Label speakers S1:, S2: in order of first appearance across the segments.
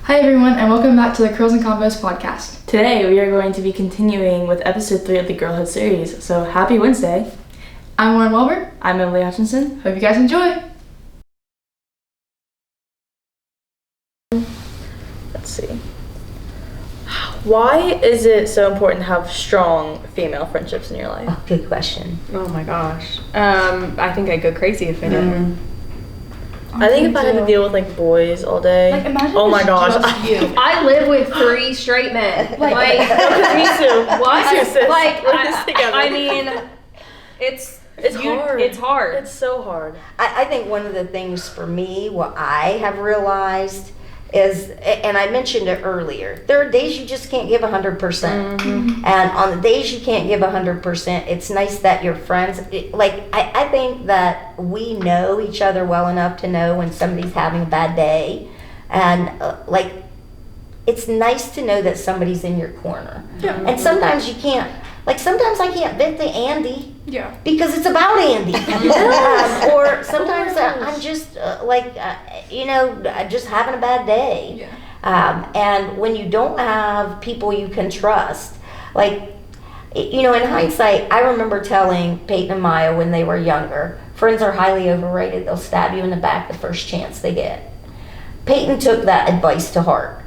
S1: Hi everyone, and welcome back to the Curls and Combos podcast.
S2: Today we are going to be continuing with episode 3 of the Girlhood series, so happy Wednesday.
S1: I'm Lauren Welber.
S2: I'm Emily Hutchinson.
S1: Hope you guys enjoy.
S2: Let's see. Why is it so important to have strong female friendships in your life?
S3: Oh, good question.
S4: Oh my gosh. I think I'd go crazy if I didn't.
S2: I think if I had to deal with like boys all day.
S1: Like imagine
S2: oh my
S1: it's
S2: gosh.
S1: just you.
S4: I live with 3 straight men.
S2: Me too.
S4: What?
S2: Me too, sis.
S4: Like,
S2: We're in this together.
S4: I mean, it's
S2: hard.
S4: It's hard.
S2: It's so hard.
S3: I think one of the things for me, what I have realized is, and I mentioned it earlier, there are days you just can't give 100%.
S2: Mm-hmm.
S3: And on the days you can't give 100%, it's nice that your friends, I think that we know each other well enough to know when somebody's having a bad day. And it's nice to know that somebody's in your corner.
S1: Yeah.
S3: And sometimes you can't, sometimes I can't vent to Andy.
S1: Yeah.
S3: Because it's about Andy. Or sometimes I'm just just having a bad day.
S1: Yeah.
S3: And when you don't have people you can trust, in hindsight, I remember telling Peyton and Maya when they were younger, friends are highly overrated. They'll stab you in the back the first chance they get. Peyton took that advice to heart.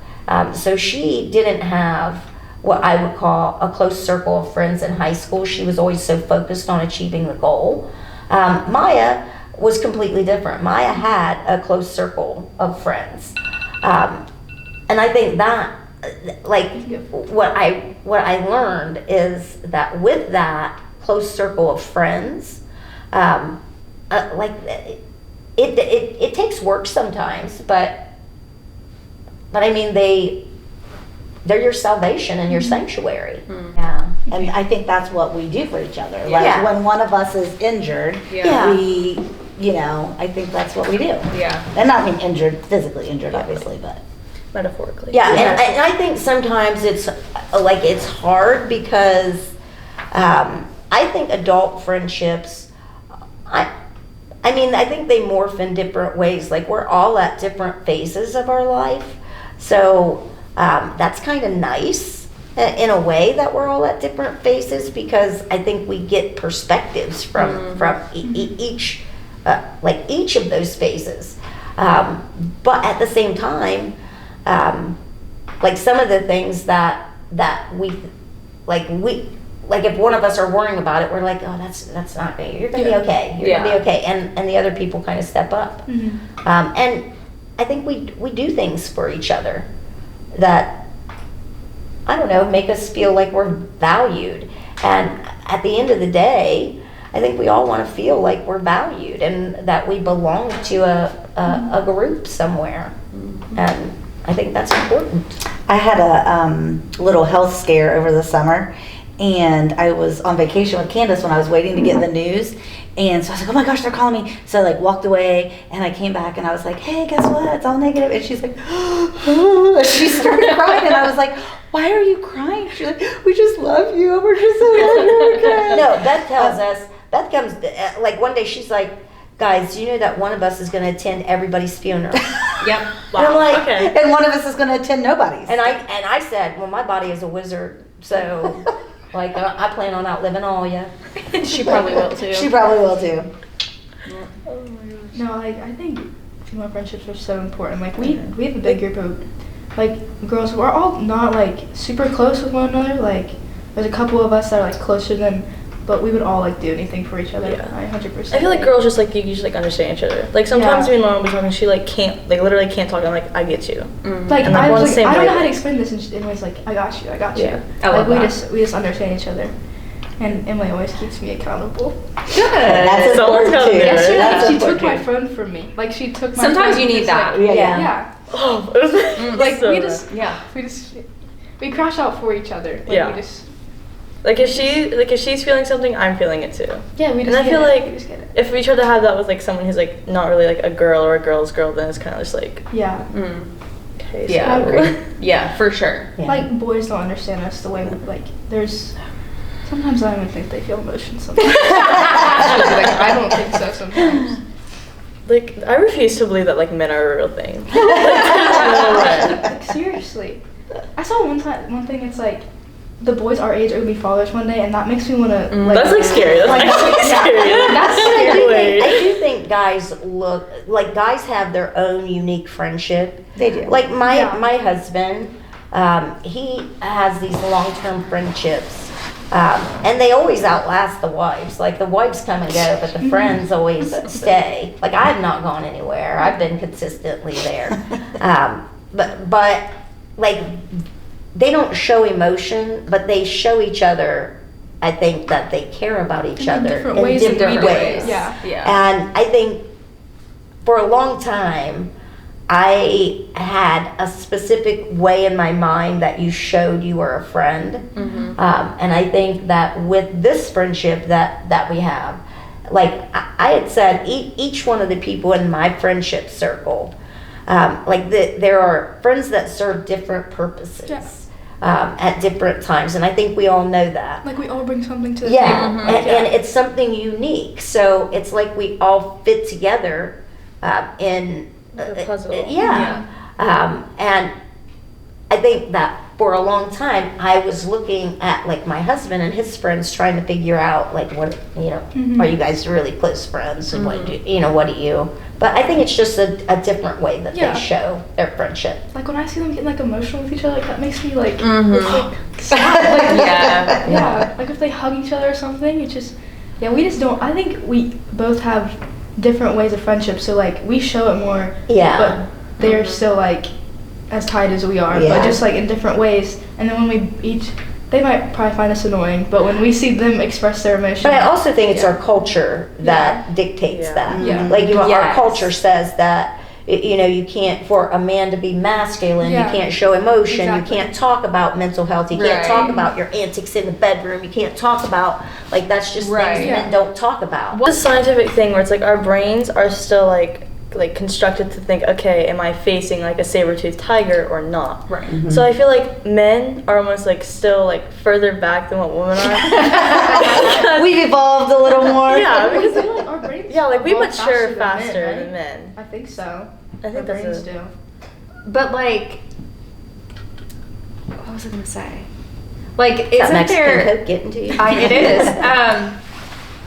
S3: So she didn't have what I would call a close circle of friends in high school. She was always so focused on achieving the goal. Maya was completely different. Maya had a close circle of friends. And I think that, what I learned is that with that close circle of friends, it takes work sometimes, but I mean, they're your salvation and your sanctuary.
S5: Yeah, and I think that's what we do for each other. When one of us is injured, we, I think that's what we do.
S4: Yeah.
S5: And not mean injured, physically injured, obviously, but.
S2: Metaphorically.
S3: Yeah, and I think sometimes it's hard because I think adult friendships, I think they morph in different ways. We're all at different phases of our life. So that's kind of nice in a way that we're all at different phases, because I think we get perspectives from each of those phases. But at the same time, some of the things that we if one of us are worrying about it, we're like, oh, that's not me. You're gonna be okay. You're gonna be okay. And the other people kind of step up.
S1: Mm-hmm.
S3: And I think we do things for each other that, I don't know, make us feel like we're valued. And at the end of the day, I think we all want to feel like we're valued and that we belong to a group somewhere.
S5: Mm-hmm.
S3: And I think that's important.
S5: I had a little health scare over the summer, and I was on vacation with Candace when I was waiting to get the news. And so I was like, oh my gosh, they're calling me. So I walked away, and I came back and I was like, hey, guess what? It's all negative. And she's like, and she started crying, and I was like, why are you crying? She's like, we just love you, and we're just so glad you're okay.
S3: No, Beth tells us, Beth comes, one day she's like, guys, do you know that one of us is going to attend everybody's funeral?
S4: Yep.
S3: Wow. And I'm like,
S2: Okay.
S5: And one of us is going to attend nobody's.
S3: And I said, well, my body is a wizard, so I plan on outliving all you.
S4: She probably will too.
S5: She probably will too.
S1: Oh my gosh. No, I think female friendships are so important. We have a big group of girls. We're all not super close with one another. There's a couple of us that are closer than, but we would all do anything for each other.
S2: Yeah.
S1: 100%.
S2: I feel like girls just you just understand each other. Sometimes me and Mom will be talking, she can't literally can't talk. I'm like, I get you.
S1: And
S2: And
S1: I
S2: we're on
S1: was
S2: the
S1: I
S2: same
S1: don't know how to
S2: wavelength.
S1: explain this, and Emily's like, I got you.
S2: Yeah.
S4: I love
S1: we
S4: that.
S1: just understand each other, and Emily always keeps me accountable.
S4: Good.
S5: That's
S2: Someone's
S5: important
S2: gotta
S5: too.
S2: do it.
S1: Yesterday,
S5: That's
S1: she took
S5: important.
S1: my phone from me. She took my
S4: Sometimes
S1: phone
S4: you need
S1: and
S4: that.
S1: just,
S5: Yeah.
S1: Yeah.
S2: Oh, it was so
S1: we
S2: bad.
S1: just
S4: Yeah.
S1: we crash out for each other.
S2: Yeah.
S1: We just
S2: if she's feeling something, I'm feeling it too.
S1: yeah we
S2: And
S1: just
S2: I
S1: get
S2: feel
S1: it. We just get it.
S2: if we try to have that with someone who's not really a girl or a girl's girl, then it's kind of just
S1: Yeah.
S2: okay.
S4: Yeah.
S1: I agree.
S4: Yeah, for sure.
S5: Yeah.
S1: Boys don't understand us the way there's sometimes I don't even think they feel emotions sometimes. I don't think so sometimes.
S2: Like, I refuse to believe that, like, men are a real thing.
S1: Like, seriously. I saw one thing, it's like, the boys our age are gonna be fathers one day, and that makes me wanna, like...
S2: That's, like, scary. That's actually scary.
S1: That's scary.
S3: I do think guys guys have their own unique friendship.
S5: They do.
S3: Like my husband, he has these long-term friendships, and they always outlast the wives. Like the wives come and go, but the friends always stay. Like I have not gone anywhere. I've been consistently there. But like they don't show emotion, but they show each other. I think that they care about each other
S1: different
S3: in
S1: ways than
S3: different
S1: we do.
S3: ways.
S1: Yeah.
S3: And I think for a long time, I had a specific way in my mind that you showed you were a friend. And I think that with this friendship that we have, like I had said, each one of the people in my friendship circle, there are friends that serve different purposes.
S1: Yeah.
S3: At different times, and I think we all know that.
S1: Like we all bring something to the
S3: Yeah,
S1: table.
S3: and it's something unique. So it's like we all fit together in
S2: The puzzle.
S3: Yeah. And I think that for a long time, I was looking at like my husband and his friends, trying to figure out like what are you guys really close friends, and what do you? But I think it's just a different way that they show their friendship.
S1: Like when I see them getting like emotional with each other, like that makes me like,
S2: Mm-hmm.
S1: it's, like sad. Like,
S4: Yeah.
S1: Like if they hug each other or something, it's just, we just don't. I think we both have different ways of friendship, so like we show it more.
S3: Yeah.
S1: But they're still like as tight as we are,
S3: Yeah.
S1: but just like in different ways. And then when they might probably find us annoying, but when we see them express their emotions.
S3: But I also think it's our culture that dictates
S2: Yeah.
S3: that.
S1: Yeah.
S3: Like our
S4: Yes.
S3: culture says that you can't, for a man to be masculine,
S1: Yeah.
S3: you can't show emotion,
S1: Exactly.
S3: you can't talk about mental health, you can't
S4: Right.
S3: talk about your antics in the bedroom, you can't talk about, like that's just
S4: Right.
S3: things
S1: Yeah.
S3: men don't talk about.
S2: What's a scientific thing where it's like our brains are still like constructed to think, okay, am I facing like a saber-toothed tiger or not?
S4: Right.
S2: So I feel like men are almost like still like further back than what women are.
S5: We've evolved a little more.
S2: Yeah,
S1: I
S2: because
S1: feel like our brains
S2: we
S1: evolve
S2: mature
S1: than
S2: faster
S1: men,
S2: than men.
S1: right? I think so.
S2: I think
S1: Our
S2: that's
S1: brains
S2: a-
S1: do.
S4: But like, what was I gonna say? Like,
S3: That
S4: isn't
S3: Mexican
S4: there?
S3: Coke getting to you?
S4: It is.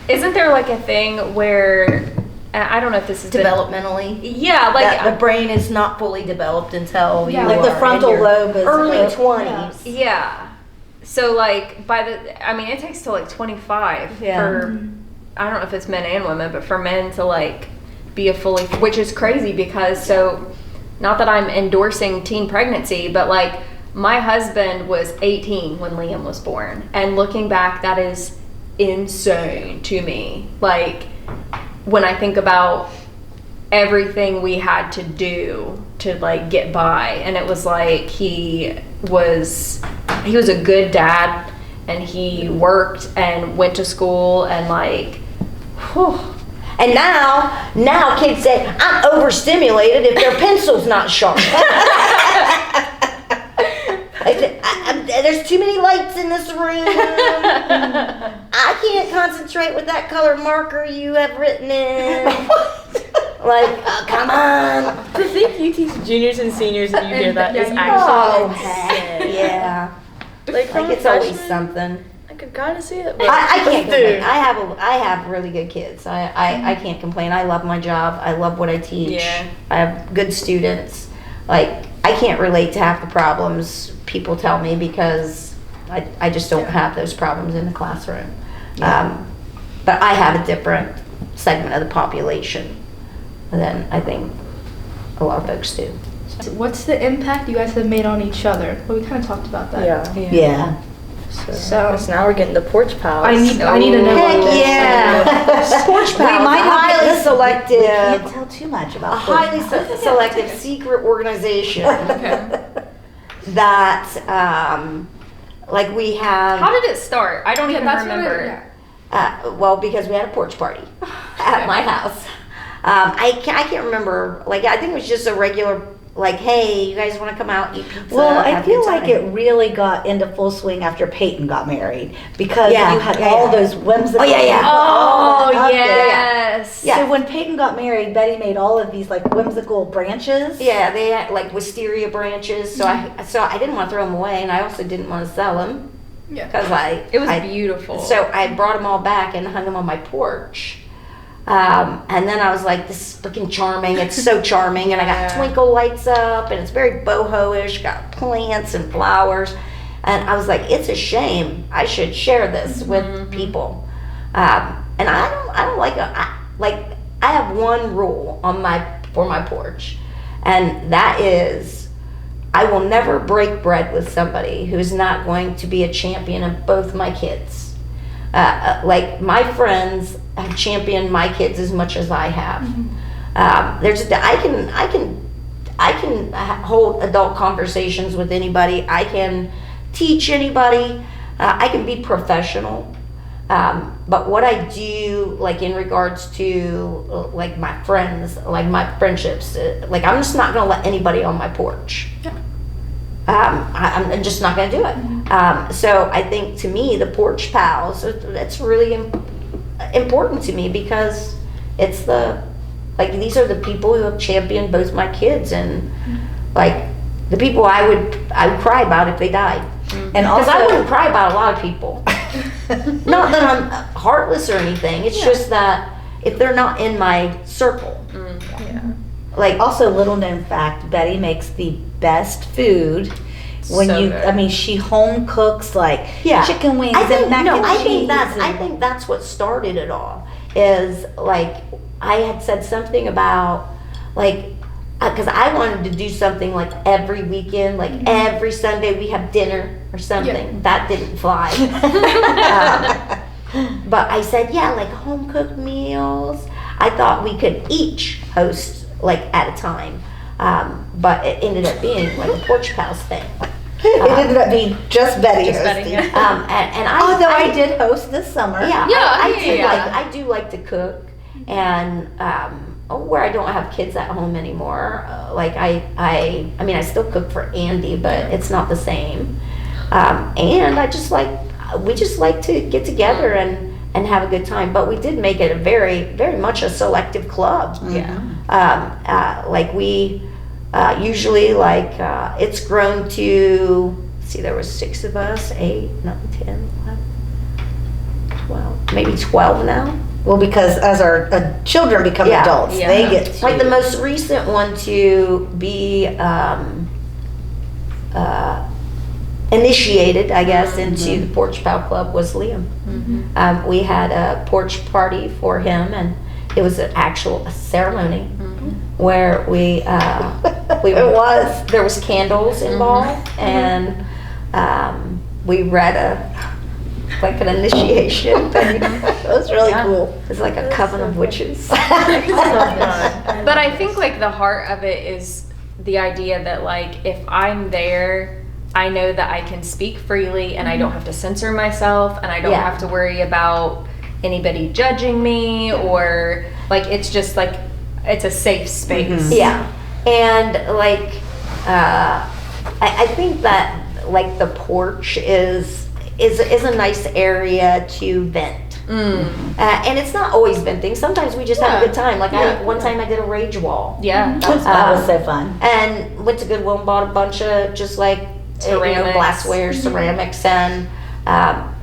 S4: Isn't there like a thing where I don't know if this is
S3: Developmentally.
S4: Yeah, like
S3: That the brain is not fully developed until
S1: Yeah.
S3: you
S5: Like
S3: are
S5: the frontal
S3: in your
S5: lobe is
S3: early
S5: up.
S3: 20s.
S4: yeah. So like it takes till like 25
S3: Yeah.
S4: for I don't know if it's men and women, but for men to like be a fully, which is crazy because not that I'm endorsing teen pregnancy, but like my husband was 18 when Liam was born, and looking back, that is insane to me. Like when I think about everything we had to do to like get by, and it was like he was a good dad, and he worked and went to school, and like whew.
S3: And now kids say, I'm overstimulated if their pencil's not sharp. There's too many lights in this room. I can't concentrate with that color marker you have written in. Like, come on.
S2: To think you teach juniors and seniors and you hear that is
S1: you-
S3: Oh,
S2: actually
S3: heck,
S2: insane.
S3: yeah.
S2: Like from
S3: Like it's
S2: a
S3: always
S2: freshman,
S3: something.
S2: I could kind of see it. But
S3: I can't complain.
S2: Dude.
S3: I have really good kids. I can't complain. I love my job. I love what I teach.
S4: Yeah.
S3: I have good students. Like I can't relate to half the problems people tell me because I just don't have those problems in the classroom. But I have a different segment of the population than I think a lot of folks do.
S1: What's the impact you guys have made on each other? Well, we kind of talked about that.
S2: yeah.
S5: Yeah.
S2: So now we're getting the porch pals.
S1: I need to know
S3: Heck
S1: about this.
S3: yeah! Porch
S5: We
S3: pals,
S5: might
S3: a
S5: have
S3: highly
S5: can't
S3: selective,
S5: tell too much
S3: a
S5: about
S3: highly selective secret organization that, like we have.
S4: How did it start? I don't even
S1: That's what
S4: remember.
S3: Well, because we had a porch party at my house. I can't remember. Like I think it was just a regular like, hey, you guys want to come out eat pizza?
S5: Well, I
S3: have a
S5: feel
S3: good
S5: like
S3: time?
S5: it really got into full swing after Peyton got married because
S3: Yeah,
S5: you had
S3: yeah,
S5: all
S3: yeah.
S5: those whimsical.
S3: Oh, yeah, yeah.
S4: Oh,
S5: up there.
S4: yes.
S3: Yeah.
S5: So when Peyton got married, Betty made all of these like whimsical branches.
S3: Yeah, they had like wisteria branches, so I didn't want to throw them away, and I also didn't want to sell them
S1: Yeah.
S3: because
S4: It was
S3: I
S4: beautiful.
S3: So I brought them all back and hung them on my porch. And then I was like, this is freaking charming. It's so charming. And I got
S4: Yeah.
S3: twinkle lights up, and it's very boho-ish, got plants and flowers. And I was like, it's a shame. I should share this with people. And I don't like, I have one rule for my porch. And that is, I will never break bread with somebody who's not going to be a champion of both my kids. Like my friends have championed my kids as much as I have. I can hold adult conversations with anybody. I can teach anybody. I can be professional. But what I do, like in regards to like my friends, like my friendships, like I'm just not gonna let anybody on my porch. I'm just not going to do it. So I think to me, the porch pals, that's really important to me because it's these are the people who have championed both my kids and like the people I would cry about if they died.
S5: And
S3: Because
S5: also,
S3: I wouldn't cry about a lot of people. Not that I'm heartless or anything. It's just that if they're not in my circle, like
S5: also little known fact, Betty makes the best food. When
S4: So
S5: you,
S4: good.
S5: I mean, she home cooks like
S3: Yeah.
S5: chicken wings
S3: I think,
S5: and mac and
S3: I
S5: cheese.
S3: think that's
S5: and-
S3: I think that's what started it all. Is like I had said something about like because I wanted to do something like every weekend, like every Sunday we have dinner or something. That didn't fly. But I said, yeah, like home cooked meals. I thought we could each host like at a time. But it ended up being like a porch pals thing.
S5: It ended up being just Betty
S4: Just Betty,
S5: hosting.
S4: yeah.
S3: And
S5: Although I did host this summer.
S3: Yeah,
S4: Yeah,
S3: I do like to cook, and where I don't have kids at home anymore, like I mean I still cook for Andy, but it's not the same. And we just like to get together and have a good time. But we did make it a very, very much a selective club. Like we usually like it's grown to, let's see, there was 6 of us, 8, 9, 10, 11, 12, maybe 12 now.
S5: Well, because as our children become
S3: Yeah.
S5: adults,
S4: Yeah.
S5: they get to,
S3: Like the most recent one to be initiated, I guess, into the Porch Pal Club was Liam. We had a porch party for him, and it was a ceremony where we
S5: It was.
S3: there was candles involved, and we read an initiation thing.
S5: It was really cool.
S3: It's like a coven of witches.
S4: But I think like the heart of it is the idea that like if I'm there, I know that I can speak freely and I don't have to censor myself and I don't
S3: Yeah.
S4: have to worry about anybody judging me or like it's just like it's a safe space.
S3: Yeah, and like I think that like the porch is a nice area to vent. And it's not always venting. Sometimes we just have a good time. Like one time I did a rage wall.
S4: Yeah.
S5: That was so fun.
S3: And went to Goodwill and bought a bunch of just like
S4: Ceramics.
S3: glassware, ceramics, and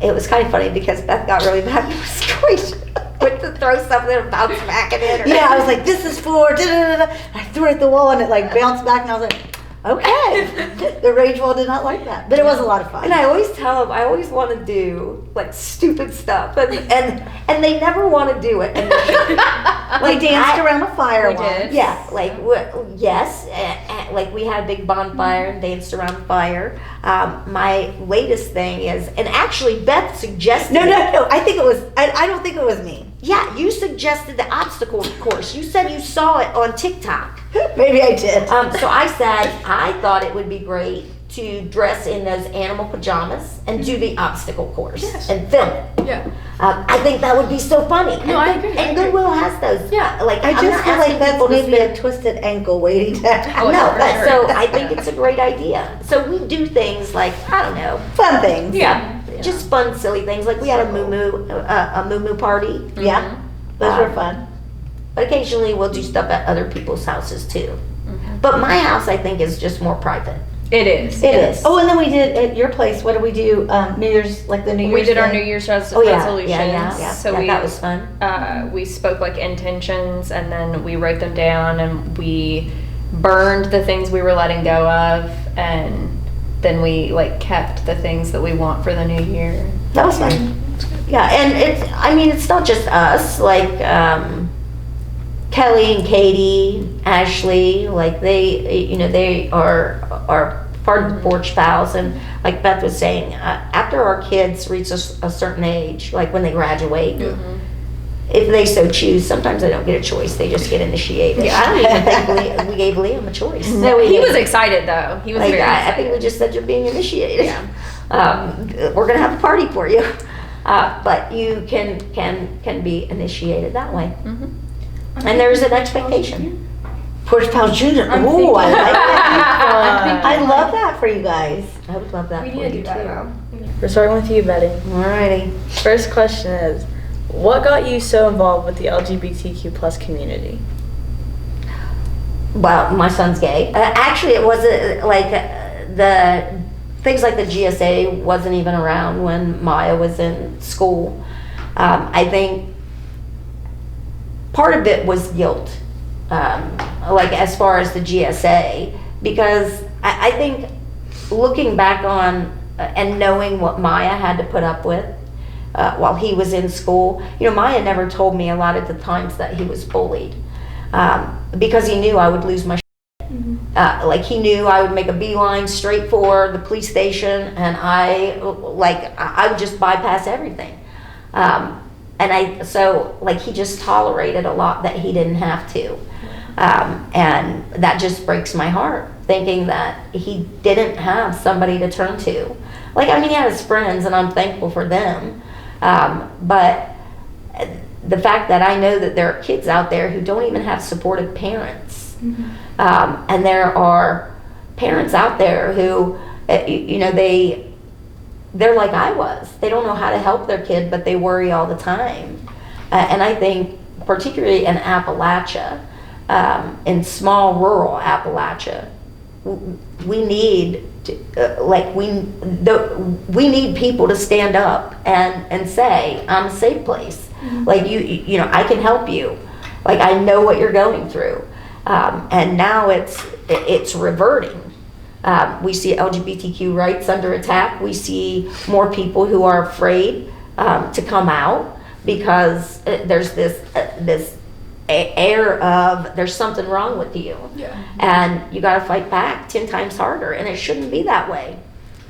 S3: it was kind of funny because Beth got really mad. It was great. Went to throw something and bounced back at it.
S5: Yeah, I was like, this is for da-da-da-da. I threw it at the wall and it like bounced back and I was like, okay. The rage wall did not like that, but it was a lot of fun.
S3: And I always tell them I always want to do like stupid stuff, and they never want to do it. And
S5: We danced around a fire
S4: We
S5: once.
S4: did.
S3: Yeah, like yes, like we had a big bonfire and danced around the fire. My latest thing is, and actually Beth suggested.
S5: No. I think it was. I don't think it was me.
S3: Yeah, you suggested the obstacle course. You said you saw it on TikTok.
S5: Maybe I did.
S3: So I said I thought it would be great to dress in those animal pajamas and do the obstacle course
S1: Yes.
S3: and film it.
S1: Yeah.
S3: I think that would be so funny.
S1: No, I agree.
S3: And Goodwill has those.
S1: Yeah.
S3: Like
S5: I
S3: I'm
S5: just
S3: not
S5: feel
S3: asking
S5: like that's
S3: people to
S5: maybe
S3: spend-
S5: a twisted ankle waiting to happen.
S4: Oh,
S3: no,
S4: for
S3: but
S4: sure.
S3: so I think it's a great idea. So we do things like, I don't know,
S5: Fun things.
S4: Yeah.
S3: just fun, silly things. Like we had a moo party.
S5: Yeah. Those were fun.
S3: But occasionally we'll do stuff at other people's houses too.
S4: Mm-hmm.
S3: But my house, I think, is just more private.
S4: It is.
S3: It is.
S5: Oh, and then we did at your place. What did we do? New Year's, like the New Year's.
S4: We did our
S5: thing?
S4: New Year's
S3: Oh yeah,
S4: resolutions.
S3: yeah.
S4: So
S3: Yeah,
S4: we
S3: that was fun.
S4: we spoke like intentions, and then we wrote them down, and we burned the things we were letting go of, and then we like kept the things that we want for the new year.
S3: That was fun. Yeah, and it's not just us. Like Kelly and Katie, Ashley, like they are part of the Porch Pals, and like Beth was saying, after our kids reach a certain age, like when they graduate, if they so choose, sometimes they don't get a choice; they just get initiated. I don't even think we gave Liam a choice.
S4: No, he was excited though. He was
S3: Like,
S4: very
S3: I
S4: excited.
S3: think we just said you're being initiated. We're gonna have a party for you, but you can be initiated that way. And there's an expectation.
S5: Porch Pals Junior.
S1: I'm
S5: Ooh,
S1: thinking-
S5: I like that.
S1: I'm
S5: I love that for you guys.
S3: I would love that
S1: We
S3: for
S1: need to
S3: you
S1: do that
S3: too.
S1: now.
S2: We're starting with you, Betty.
S3: Alrighty.
S2: First question is, what got you so involved with the LGBTQ plus community?
S3: Well, my son's gay. Actually, it wasn't like the things like the GSA wasn't even around when Maya was in school. I think part of it was guilt, like as far as the GSA, because I think looking back on and knowing what Maya had to put up with while he was in school, Maya never told me a lot of the times that he was bullied because he knew I would lose my like he knew I would make a beeline straight for the police station, and I would just bypass everything. So he just tolerated a lot that he didn't have to. And that just breaks my heart, thinking that he didn't have somebody to turn to. He had his friends, and I'm thankful for them. But the fact that I know that there are kids out there who don't even have supportive parents. And there are parents out there who, they're like I was. They don't know how to help their kid, but they worry all the time. And I think, particularly in Appalachia, in small rural Appalachia, we need we need people to stand up and say, I'm a safe place. I can help you. I know what you're going through. And now it's reverting. We see LGBTQ rights under attack. We see more people who are afraid to come out because there's this air of there's something wrong with you, and you got to fight back 10 times harder, and it shouldn't be that way.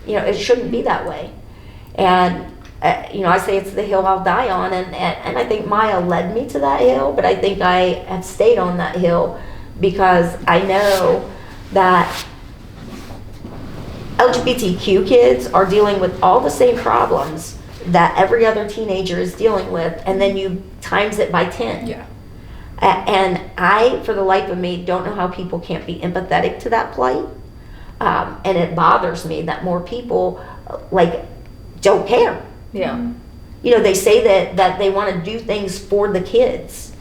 S3: It shouldn't be that way. And I say it's the hill I'll die on, and I think Maya led me to that hill, but I think I have stayed on that hill because I know that LGBTQ kids are dealing with all the same problems that every other teenager is dealing with, and then you times it by 10.
S1: Yeah.
S3: And I, for the life of me, don't know how people can't be empathetic to that plight. And it bothers me that more people don't care.
S4: Yeah.
S3: They say that they want to do things for the kids.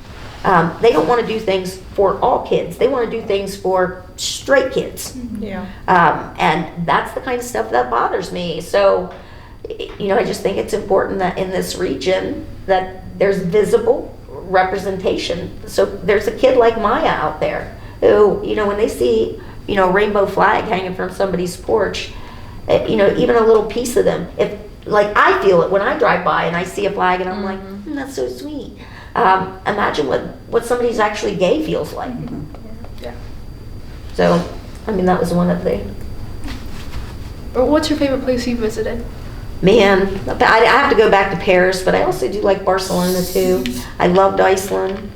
S3: They don't want to do things for all kids. They want to do things for straight kids.
S2: Yeah.
S3: And that's the kind of stuff that bothers me. So, I just think it's important that in this region that there's visible representation. So there's a kid like Maya out there who, when they see, a rainbow flag hanging from somebody's porch, even a little piece of them, if I feel it when I drive by and I see a flag and I'm like, that's so sweet. Imagine what somebody's actually gay feels like.
S1: Yeah.
S3: So, that was one of the,
S1: Or what's your favorite place you visited?
S3: man, I have to go back to Paris, but I also do like Barcelona too. I loved Iceland.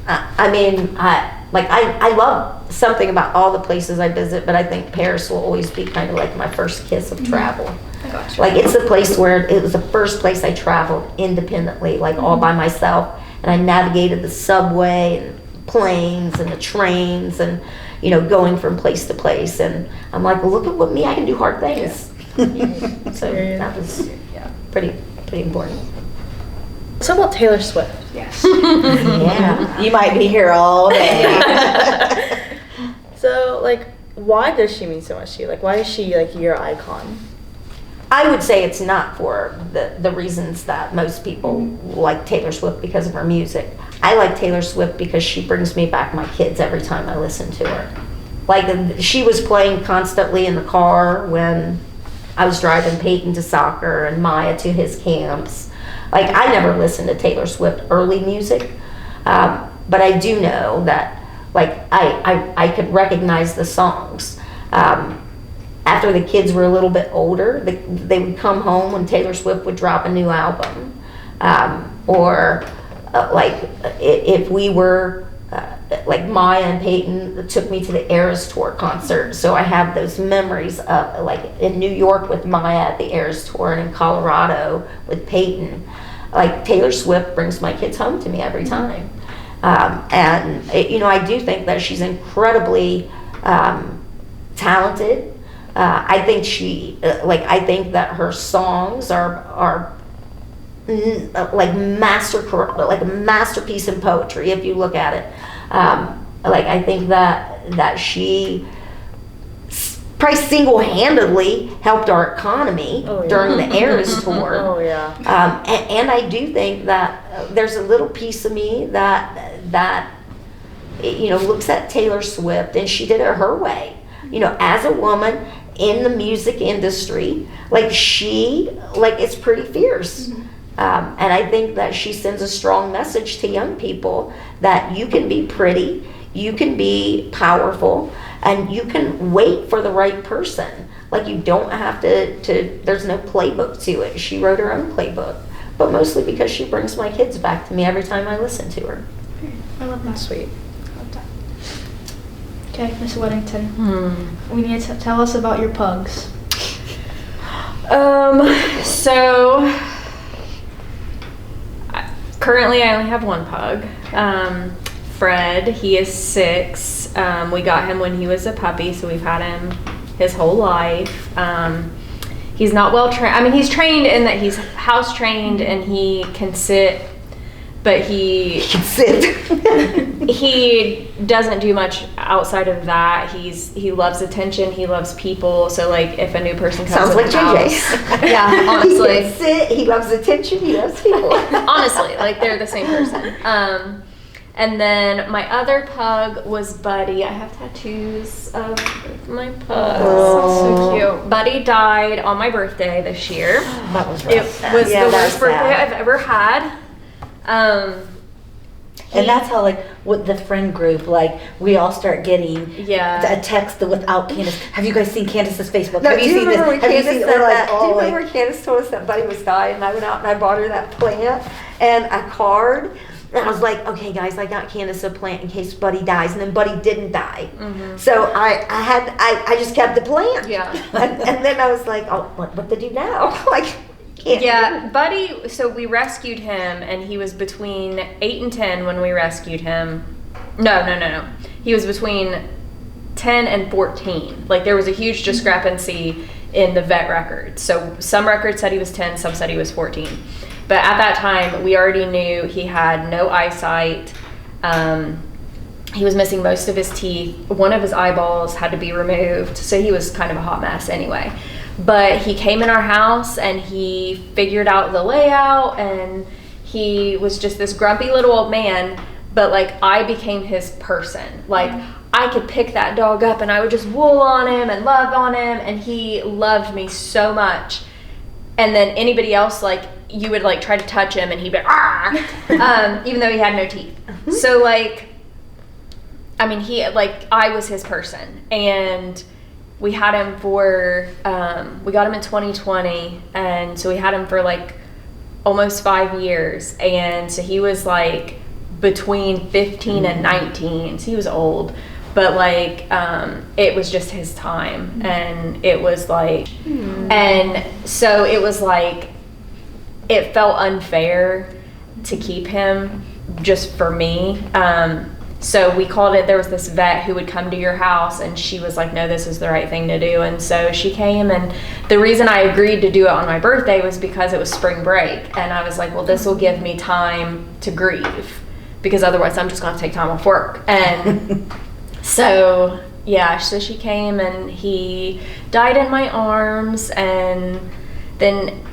S3: I love something about all the places I visit, but I think Paris will always be kind of like my first kiss of travel.
S1: I gotcha.
S3: Like, it's the place where it was the first place I traveled independently, like all by myself, and I navigated the subway and planes and the trains and, you know, going from place to place. And I'm like, well, look at what me, I can do hard things. So that was pretty important.
S2: So about Taylor Swift.
S1: Yes.
S3: Yeah.
S5: You might be here all day.
S2: So, like, why does she mean so much to you? Like, why is she, like, your icon?
S3: I would say it's not for the reasons that most people like Taylor Swift because of her music. I like Taylor Swift because she brings me back my kids every time I listen to her. Like, she was playing constantly in the car when I was driving Peyton to soccer and Maya to his camps. Like, I never listened to Taylor Swift early music, but I do know that, like, I could recognize the songs. After the kids were a little bit older, they would come home when Taylor Swift would drop a new album. Or like, if we were, like, Maya and Peyton took me to the Eras Tour concert. So I have those memories of, like, in New York with Maya at the Eras Tour and in Colorado with Peyton. Like, Taylor Swift brings my kids home to me every time. And, you know, I do think that she's incredibly talented. I think I think that her songs are like like a masterpiece in poetry if you look at it. Like, I think that she probably single-handedly helped our economy during the Eras Tour.
S2: Oh, yeah.
S3: And I do think that there's a little piece of me that you know, looks at Taylor Swift, and she did it her way. You know, as a woman in the music industry, like, it's pretty fierce. And I think that she sends a strong message to young people that you can be pretty, you can be powerful, and you can wait for the right person. Like, you don't have to there's no playbook to it. She wrote her own playbook, but mostly because she brings my kids back to me every time I listen to her.
S1: I love that.
S2: Sweet.
S1: I love that. Okay, Miss Weddington. We need to tell us about your pugs.
S4: So currently I only have one pug. Fred, he is 6. We got him when he was a puppy, so we've had him his whole life. He's not well trained. I mean, he's trained in that he's house trained and he can sit, but he doesn't do much outside of that. He loves attention. He loves people. So, like, if a new person comes
S3: Sounds
S4: to
S3: like
S4: the house,
S3: JJ.
S4: yeah, honestly,
S3: He can sit, he loves attention, he loves people.
S4: honestly, like, they're the same person. And then my other pug was Buddy. I have tattoos of my pugs.
S3: Oh.
S1: So cute.
S4: Buddy died on my birthday this year.
S3: That was
S4: It
S3: rough.
S4: was
S3: Yeah,
S4: the
S3: that's
S4: worst birthday
S3: sad.
S4: I've ever had.
S5: And that's how, like, with the friend group, like, we all start getting
S4: Yeah.
S5: a text without Candace. Have you guys seen Candace's Facebook?
S3: No,
S5: Have
S3: do
S5: you
S3: you
S5: seen this?
S3: remember when
S5: Have you
S3: Candace
S5: seen?
S3: said
S5: We're like,
S3: that? Do
S5: all
S3: you
S5: like,
S3: remember when Candace told us that Buddy was dying, and I went out and I bought her that plant and a card, and I was like, okay, guys, I got Candace a plant in case Buddy dies, and then Buddy didn't die. So I just kept the plant.
S4: Yeah.
S3: And then I was like, oh, what to do now? Like, can't
S4: Yeah, Buddy, so we rescued him, and he was between 8 and 10 when we rescued him. No. He was between 10 and 14. Like, there was a huge discrepancy in the vet records. So some records said he was 10, some said he was 14. But at that time, we already knew he had no eyesight. He was missing most of his teeth. One of his eyeballs had to be removed. So he was kind of a hot mess anyway. But he came in our house and he figured out the layout, and he was just this grumpy little old man. But, like, I became his person. Like, I could pick that dog up and I would just wool on him and love on him, and he loved me so much. And then anybody else, like, you would, like, try to touch him and he'd be even though he had no teeth. So, like, I mean, I was his person. And we had him for, we got him in 2020, and so we had him for, like, almost 5 years. And so he was, like, between 15 and 19, so he was old. but like it was just his time, and it was like, and so it was like, it felt unfair to keep him just for me. So we called it, there was this vet who would come to your house, and she was like, no, this is the right thing to do. And so she came, and the reason I agreed to do it on my birthday was because it was spring break. And I was like, well, this will give me time to grieve, because otherwise I'm just going to take time off work. And so, yeah, so she came, and he died in my arms. And then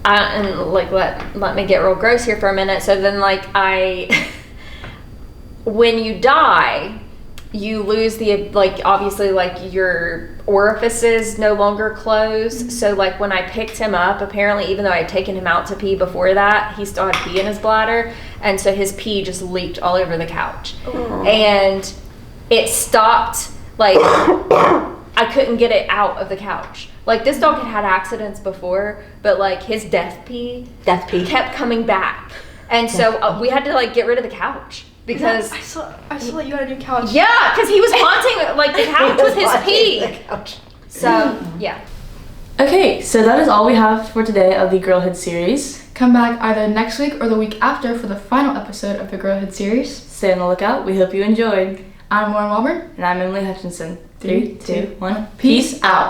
S4: let me get real gross here for a minute. So then like when you die, you lose the, like, obviously, like, your orifices no longer close. So, like, when I picked him up, apparently, even though I had taken him out to pee before that, he still had pee in his bladder. And so his pee just leaked all over the couch. Aww. And it stopped, like, I couldn't get it out of the couch. Like, this dog had had accidents before, but, like, his death pee kept coming back. And so we had to, like, get rid of the couch. Because
S1: I saw that you had a new couch.
S4: Yeah, because he was haunting like the couch with his pee. So yeah.
S2: Okay, so that is all we have for today of the Girlhood series.
S1: Come back either next week or the week after for the final episode of the Girlhood series.
S2: Stay on the lookout. We hope you enjoyed.
S1: I'm Lauren Walburn.
S2: And I'm Emily Hutchinson. 3, 2, 1. Peace out.